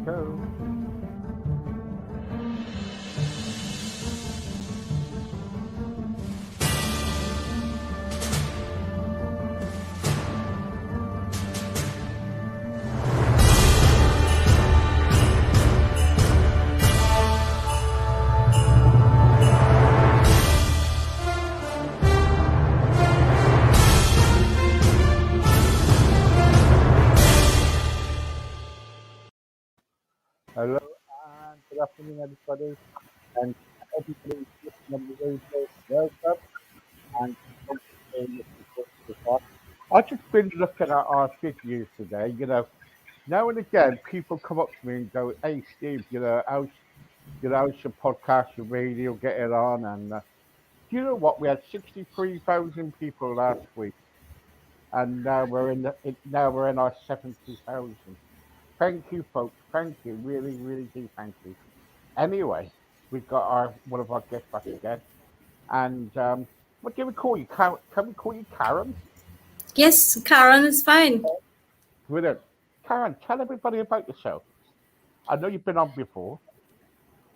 go. Hello and good afternoon, everybody. And everybody who's listening on the radio, welcome. And thank you very much for joining us on. I've just been looking at our videos today. Now and again, people come up to me and go, "Hey, Steve, how's your podcast, your radio getting on?" And do you know what? We had 63,000 people last week, and now we're in our 70,000. Thank you, folks. Thank you. Really, really do. Thank you. Anyway, we've got our one of our guests back again, and what can we call you? Can we call you Karen? Yes, caron is fine. Brilliant. Karen, tell everybody about yourself. I know you've been on before.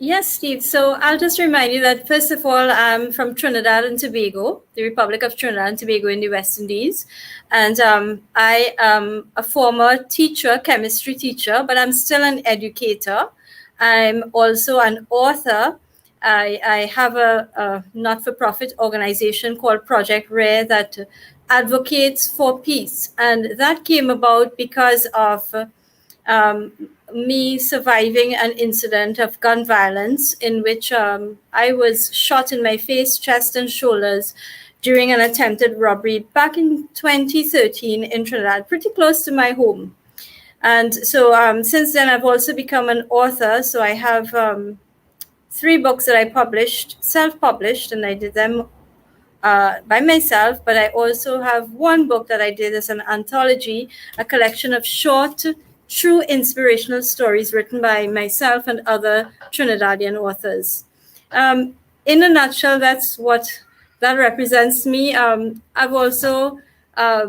Yes, Steve. So I'll just remind you that, first of all, I'm from Trinidad and Tobago, the Republic of Trinidad and Tobago in the West Indies. And I am a former teacher, chemistry teacher, but I'm still an educator. I'm also an author. I have a not-for-profit organization called Project Rare that advocates for peace. And that came about because of me surviving an incident of gun violence in which I was shot in my face, chest, and shoulders during an attempted robbery back in 2013 in Trinidad, pretty close to my home. And so since then, I've also become an author. So I have 3 books that I published, self-published, and I did them by myself. But I also have 1 book that I did as an anthology, a collection of short, true inspirational stories written by myself and other Trinidadian authors. In a nutshell, that's what that represents me. I've also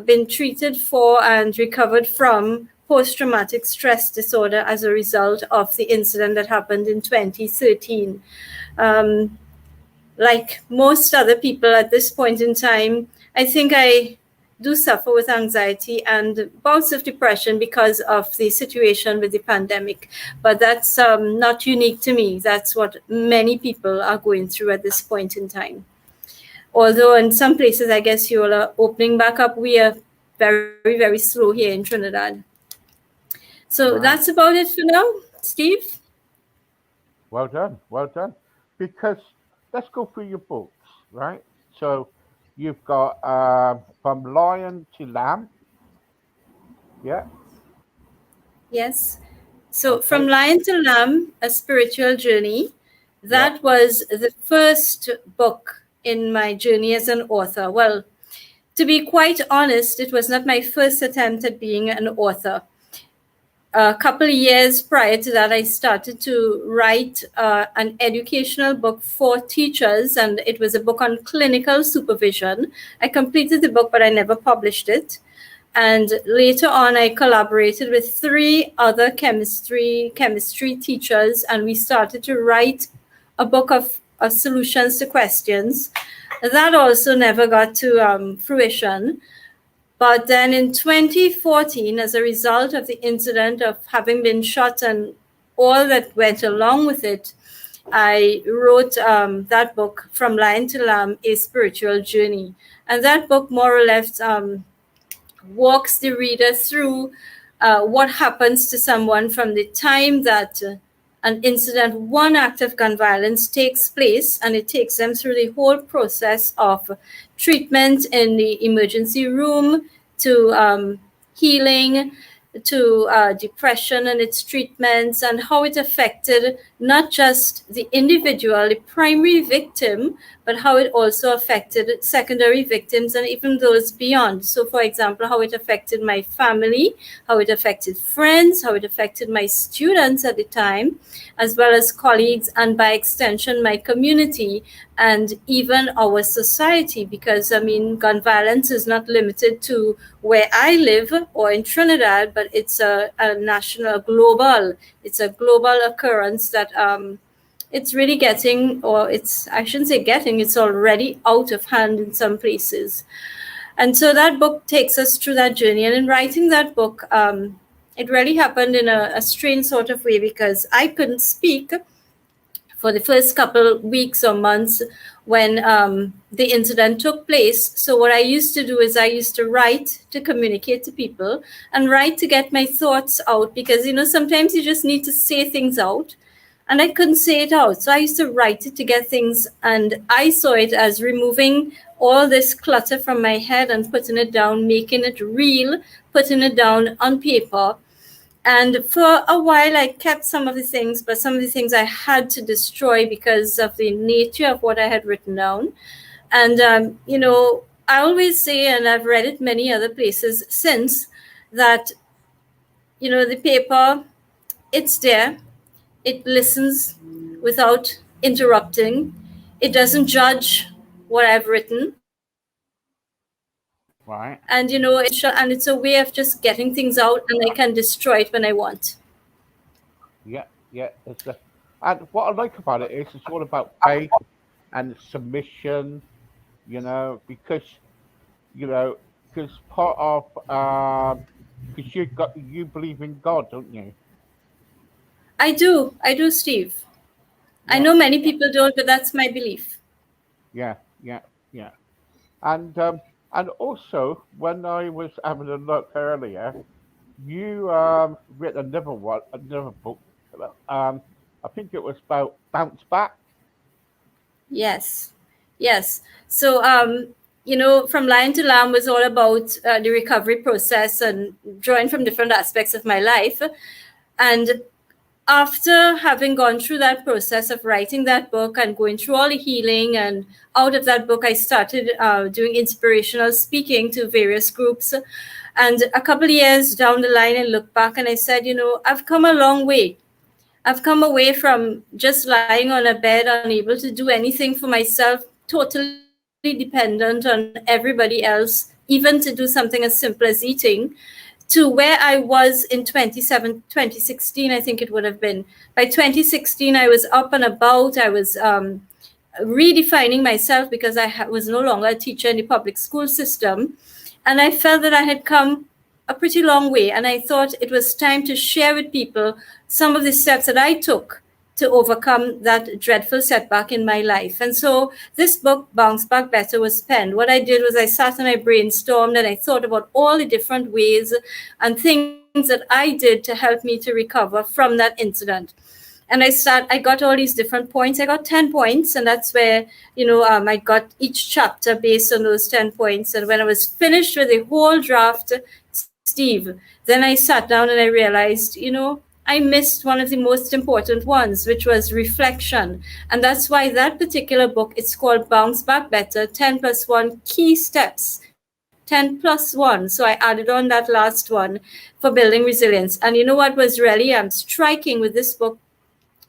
been treated for and recovered from post-traumatic stress disorder as a result of the incident that happened in 2013. Like most other people at this point in time, I think I do suffer with anxiety and bouts of depression because of the situation with the pandemic. But that's not unique to me. That's what many people are going through at this point in time. Although in some places, I guess you all are opening back up, we are very, very slow here in Trinidad. So Right. that's about it for now, Steve. Well done. Well done. Because let's go through your books, right? So you've got From Lion to Lamb. Yeah. Yes. So From Okay. Lion to Lamb, A Spiritual Journey, Yeah. that was the first book in my journey as an author. Well, to be quite honest, it was not my first attempt at being an author. A couple of years prior to that, I started to write an educational book for teachers, and it was a book on clinical supervision. I completed the book, but I never published it. And later on, I collaborated with 3 other chemistry teachers, and we started to write a book of solutions to questions. That also never got to fruition. But then in 2014, as a result of the incident of having been shot and all that went along with it, I wrote that book, From Lion to Lamb, A Spiritual Journey. And that book more or less walks the reader through what happens to someone from the time that an incident, one act of gun violence takes place, and it takes them through the whole process of treatment in the emergency room to healing, to depression and its treatments, and how it affected not just the individual, the primary victim, but how it also affected secondary victims and even those beyond. So, for example, how it affected my family, how it affected friends, how it affected my students at the time, as well as colleagues, and by extension, my community, and even our society, because, I mean, gun violence is not limited to where I live or in Trinidad, but it's a national, a global. It's a global occurrence that it's really getting, or it's, I shouldn't say getting, it's already out of hand in some places. And so that book takes us through that journey. And in writing that book, it really happened in a strange sort of way because I couldn't speak for the first couple weeks or months when the incident took place. So what I used to do is I used to write to communicate to people and write to get my thoughts out because, you know, sometimes you just need to say things out. And I couldn't say it out. So I used to write it to get things. And I saw it as removing all this clutter from my head and putting it down, making it real, putting it down on paper. And for a while, I kept some of the things, but some of the things I had to destroy because of the nature of what I had written down. And, you know, I always say, and I've read it many other places since, that, you know, the paper, it's there, it listens without interrupting, it doesn't judge what I've written. Right. And, you know, and it's a way of just getting things out, and I can destroy it when I want. Yeah, yeah. And what I like about it is it's all about faith and submission. You know, you know because part of because you believe in God, don't you? I do, Steve. I Yeah, know many people don't, but that's my belief. yeah, yeah, yeah. And also when I was having a look earlier, you read another book. I think it was about bounce back. Yes, yes. So, you know, From Lion to Lamb was all about the recovery process and drawing from different aspects of my life. And after having gone through that process of writing that book and going through all the healing, and out of that book, I started doing inspirational speaking to various groups. And a couple of years down the line, I look back and I said, you know, I've come a long way. I've come away from just lying on a bed, unable to do anything for myself, totally dependent on everybody else, even to do something as simple as eating, to where I was in 2016, I think it would have been. By 2016, I was up and about. I was redefining myself because I was no longer a teacher in the public school system. And I felt that I had come a pretty long way. And I thought it was time to share with people some of the steps that I took to overcome that dreadful setback in my life. And so this book, Bounce Back Better, was penned. What I did was I sat and I brainstormed and I thought about all the different ways and things that I did to help me to recover from that incident. And I got all these different points. I got 10 points, and that's where, I got each chapter based on those 10 points. And when I was finished with the whole draft, Steve, then I sat down and I realized, I missed one of the most important ones, which was reflection. And that's why that particular book, it's called Bounce Back Better, 10 plus 1 key steps, 10 plus 1. So I added on that last one for building resilience. And you know what was really striking with this book,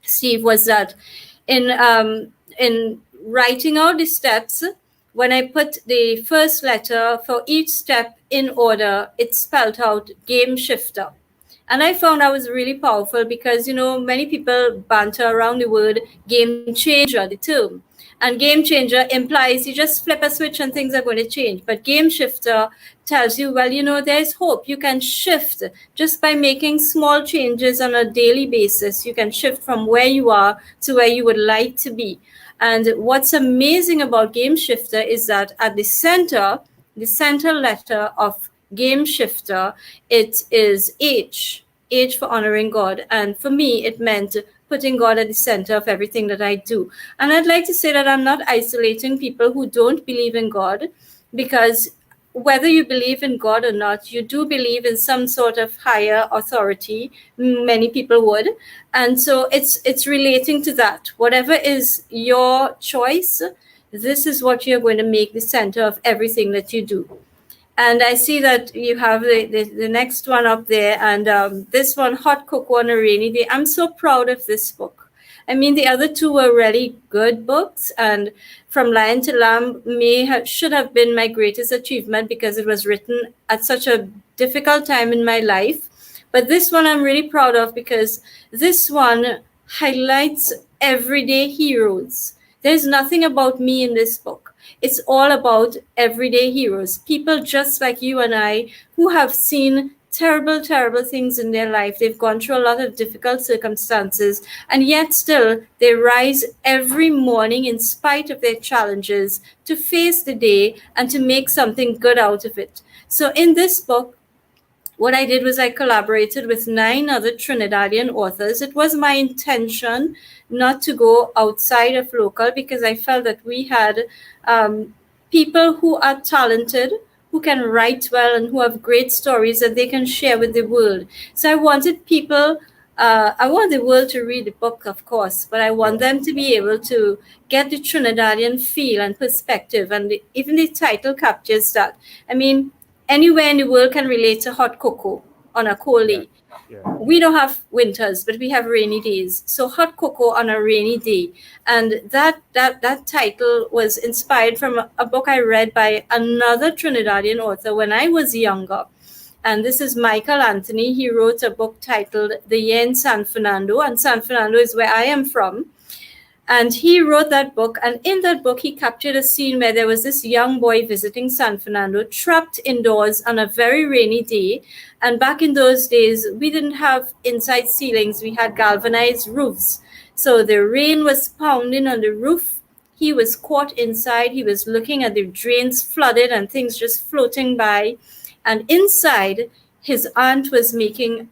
Steve, was that in writing out the steps, when I put the first letter for each step in order, it spelled out game shifter. And I found that was really powerful because, many people banter around the word game changer, the term. And game changer implies you just flip a switch and things are going to change. But game shifter tells you, well, there's hope. You can shift just by making small changes on a daily basis. You can shift from where you are to where you would like to be. And what's amazing about game shifter is that at the center letter of game shifter, it is H for honoring God. And for me, it meant putting God at the center of everything that I do. And I'd like to say that I'm not isolating people who don't believe in God, because whether you believe in God or not, you do believe in some sort of higher authority. Many people would. And so it's relating to that. Whatever is your choice, this is what you're going to make the center of everything that you do. And I see that you have the next one up there, and this one, Hot Cocoa on a Rainy Day. I'm so proud of this book. I mean, the other two were really good books, and From Lion to Lamb should have been my greatest achievement because it was written at such a difficult time in my life. But this one I'm really proud of because this one highlights everyday heroes. There's nothing about me in this book. It's all about everyday heroes, people just like you and I who have seen terrible, terrible things in their life. They've gone through a lot of difficult circumstances, and yet still they rise every morning in spite of their challenges to face the day and to make something good out of it. So, in this book, what I did was I collaborated with 9 other Trinidadian authors. It was my intention not to go outside of local because I felt that we had people who are talented, who can write well, and who have great stories that they can share with the world. So I wanted people. I want the world to read the book, of course, but I want Yeah. them to be able to get the Trinidadian feel and perspective, and even the title captures that. I mean, anywhere in the world can relate to hot cocoa on a cold Yeah. day. Yeah. We don't have winters, but we have rainy days. So hot cocoa on a rainy day, and that title was inspired from a book I read by another Trinidadian author when I was younger. And this is Michael Anthony. He wrote a book titled The Year in San Fernando, and San Fernando is where I am from. And he wrote that book. And in that book, he captured a scene where there was this young boy visiting San Fernando, trapped indoors on a very rainy day. And back in those days, we didn't have inside ceilings, we had galvanized roofs. So the rain was pounding on the roof. He was caught inside. He was looking at the drains flooded and things just floating by. And inside, his aunt was making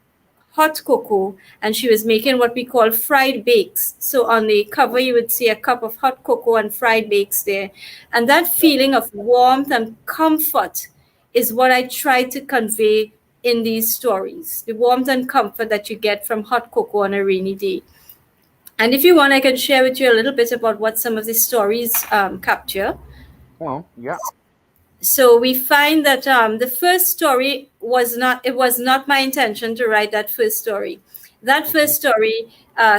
hot cocoa, and she was making what we call fried bakes. So on the cover you would see a cup of hot cocoa and fried bakes there, and that Yeah. feeling of warmth and comfort is what I try to convey in these stories, the warmth and comfort that you get from hot cocoa on a rainy day. And if you want, I can share with you a little bit about what some of these stories capture. Well, yeah. So we find that the first story was not my intention to write that first story. That Okay. first story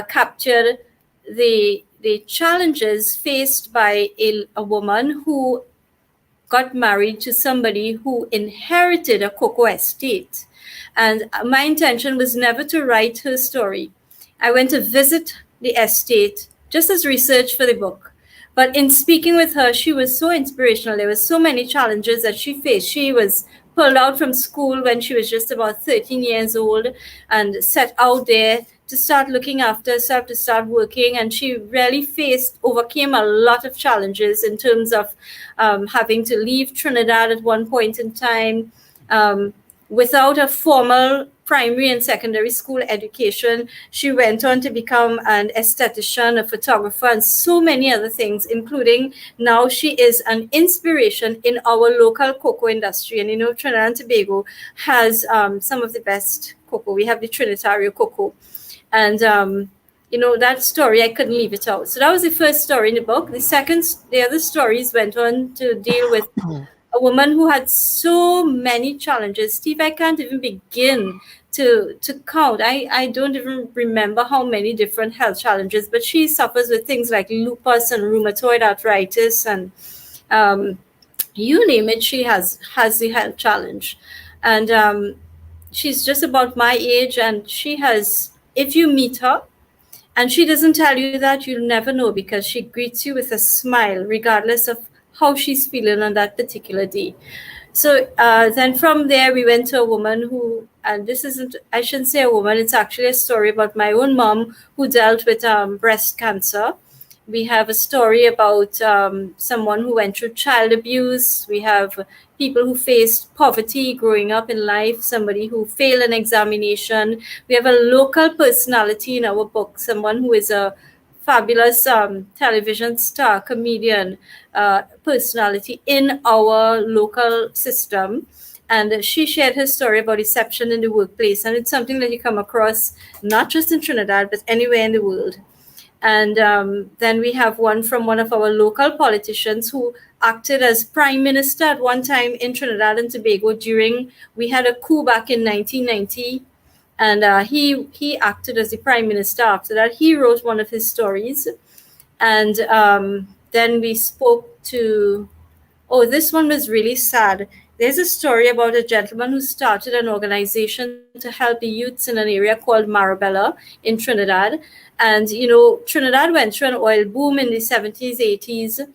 captured the challenges faced by a woman who got married to somebody who inherited a cocoa estate. And my intention was never to write her story. I went to visit the estate just as research for the book. But in speaking with her, she was so inspirational. There were so many challenges that she faced. She was pulled out from school when she was just about 13 years old and set out there to start looking after herself, to start working. And she really overcame a lot of challenges in terms of having to leave Trinidad at one point in time. Without a formal primary and secondary school education, she went on to become an esthetician, a photographer, and so many other things, including now she is an inspiration in our local cocoa industry. And Trinidad and Tobago has some of the best cocoa. We have the Trinitario cocoa. And that story, I couldn't leave it out. So that was the first story in the book. The other stories went on to deal with a woman who had so many challenges. Steve, I can't even begin to count. I don't even remember how many different health challenges, but she suffers with things like lupus and rheumatoid arthritis, and you name it, she has the health challenge. And she's just about my age, and she has, if you meet her and she doesn't tell you that, you'll never know, because she greets you with a smile regardless of how she's feeling on that particular day. So then from there, we went to a woman who, and this isn't, I shouldn't say a woman, it's actually a story about my own mom who dealt with breast cancer. We have a story about someone who went through child abuse. We have people who faced poverty growing up in life, somebody who failed an examination. We have a local personality in our book, someone who is a fabulous television star, comedian, personality in our local system. And she shared her story about deception in the workplace. And it's something that you come across not just in Trinidad, but anywhere in the world. And then we have one from one of our local politicians who acted as prime minister at one time in Trinidad and Tobago we had a coup back in 1990. And he acted as the prime minister after that. He wrote one of his stories. And then we spoke to, oh, this one was really sad. There's a story about a gentleman who started an organization to help the youths in an area called Marabella in Trinidad. And, Trinidad went through an oil boom in the 70s, 80s,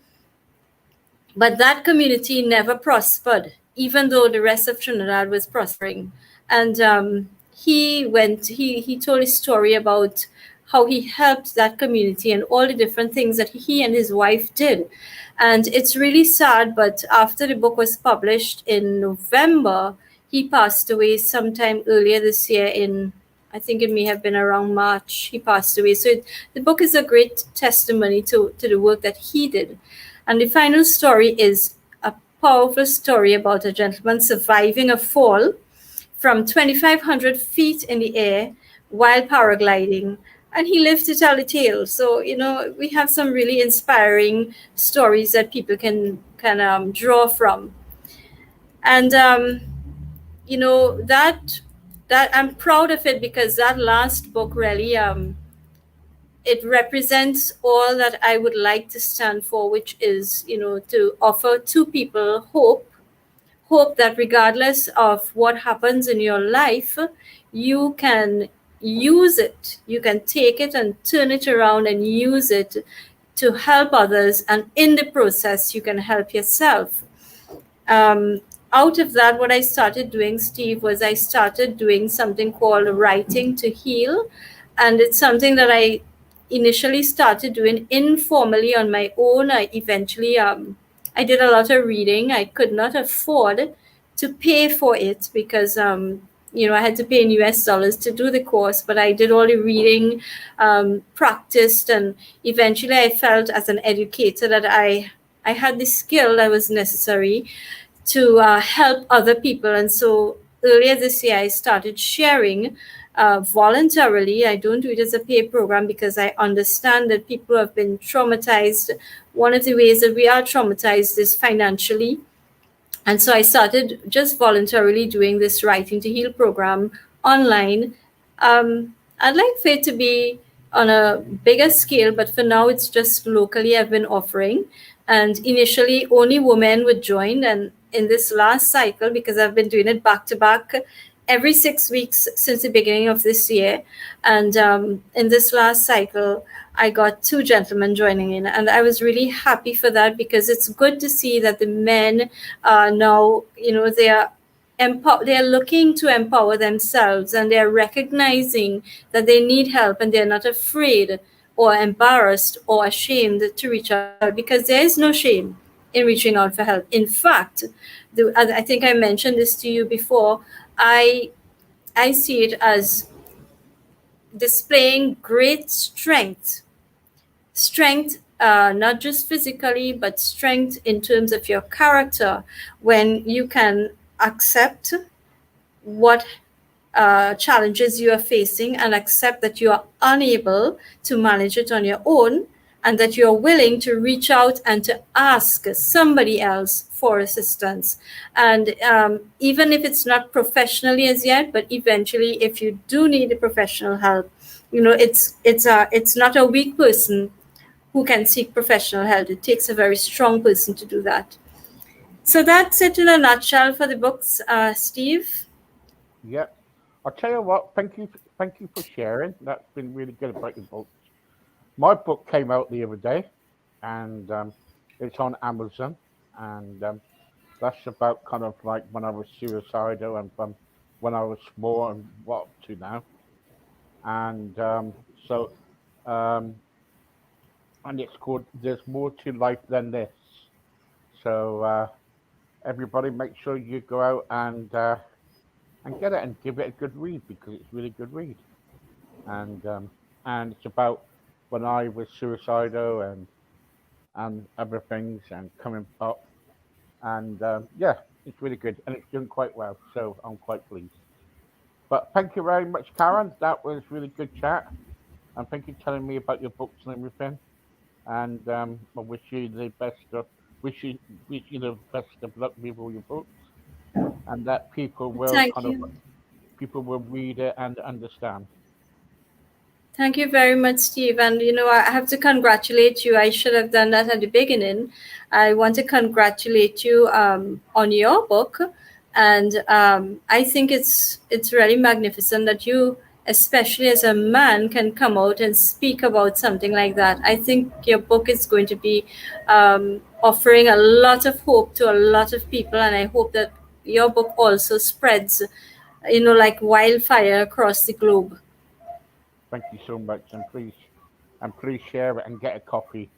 but that community never prospered, even though the rest of Trinidad was prospering. And he told a story about how he helped that community and all the different things that he and his wife did. And it's really sad, but after the book was published in November, he passed away sometime earlier this year in, I think it may have been around March, he passed away. So the book is a great testimony to the work that he did. And the final story is a powerful story about a gentleman surviving a fall from 2,500 feet in the air while paragliding. And he lived to tell the tale. So, we have some really inspiring stories that people can draw from. And, that I'm proud of it because that last book really it represents all that I would like to stand for, which is, to offer to people hope that regardless of what happens in your life, you can use it. You can take it and turn it around and use it to help others. And in the process, you can help yourself. Um, Out of that, what I started doing, Steve, was I started doing something called Writing to Heal. And it's something that I initially started doing informally on my own. I eventually I did a lot of reading. I could not afford to pay for it because I had to pay in US dollars to do the course, but I did all the reading, practiced, and eventually I felt as an educator that I had the skill that was necessary to help other people. And so earlier this year, I started sharing voluntarily. I don't do it as a paid program because I understand that people have been traumatized. One of the ways that we are traumatized is financially. And so I started just voluntarily doing this Writing to Heal program online. I'd like for it to be on a bigger scale, but for now it's just locally I've been offering. And initially only women would join. And in this last cycle, because I've been doing it back to back every 6 weeks since the beginning of this year. And in this last cycle, I got two gentlemen joining in, and I was really happy for that because it's good to see that the men now, they are looking to empower themselves, and they are recognizing that they need help, and they're not afraid or embarrassed or ashamed to reach out because there is no shame in reaching out for help. In fact, I think I mentioned this to you before. I see it as displaying great strength, not just physically, but strength in terms of your character when you can accept what challenges you are facing and accept that you are unable to manage it on your own, and that you're willing to reach out and to ask somebody else for assistance. And even if it's not professionally as yet, but eventually, if you do need a professional help, it's not a weak person who can seek professional help. It takes a very strong person to do that. So that's it in a nutshell for the books, Steve. Yeah. I'll tell you what. Thank you for sharing. That's been really good about your books. My book came out the other day, and it's on Amazon, and that's about kind of like when I was suicidal and from when I was small and what up to now, and so um, and it's called "There's More to Life Than This." So everybody, make sure you go out and get it and give it a good read because it's a really good read, and it's about when I was suicidal and other things and coming up. And yeah, it's really good and it's doing quite well. So I'm quite pleased. But thank you very much, Karen. That was really good chat. And thank you for telling me about your books and everything. And I wish you wish you the best of luck with all your books, and that Thank you. people will read it and understand. Thank you very much, Steve. And I have to congratulate you. I should have done that at the beginning. I want to congratulate you on your book, and I think it's really magnificent that you, especially as a man, can come out and speak about something like that. I think your book is going to be offering a lot of hope to a lot of people, and I hope that your book also spreads, like wildfire across the globe. Thank you so much, and please share it and get a copy.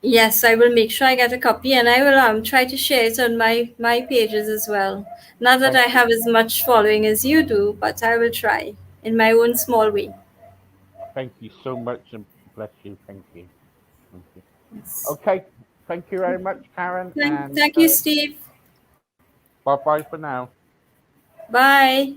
Yes, I will make sure I get a copy, and I will try to share it on my pages as well. Not that Thank I you, have as much following as you do, but I will try in my own small way. thank you so much, and bless you. Thank you, thank you. Yes. Okay, thank you very much, Karen, Thank, and thank you, Steve. bye bye for now. Bye.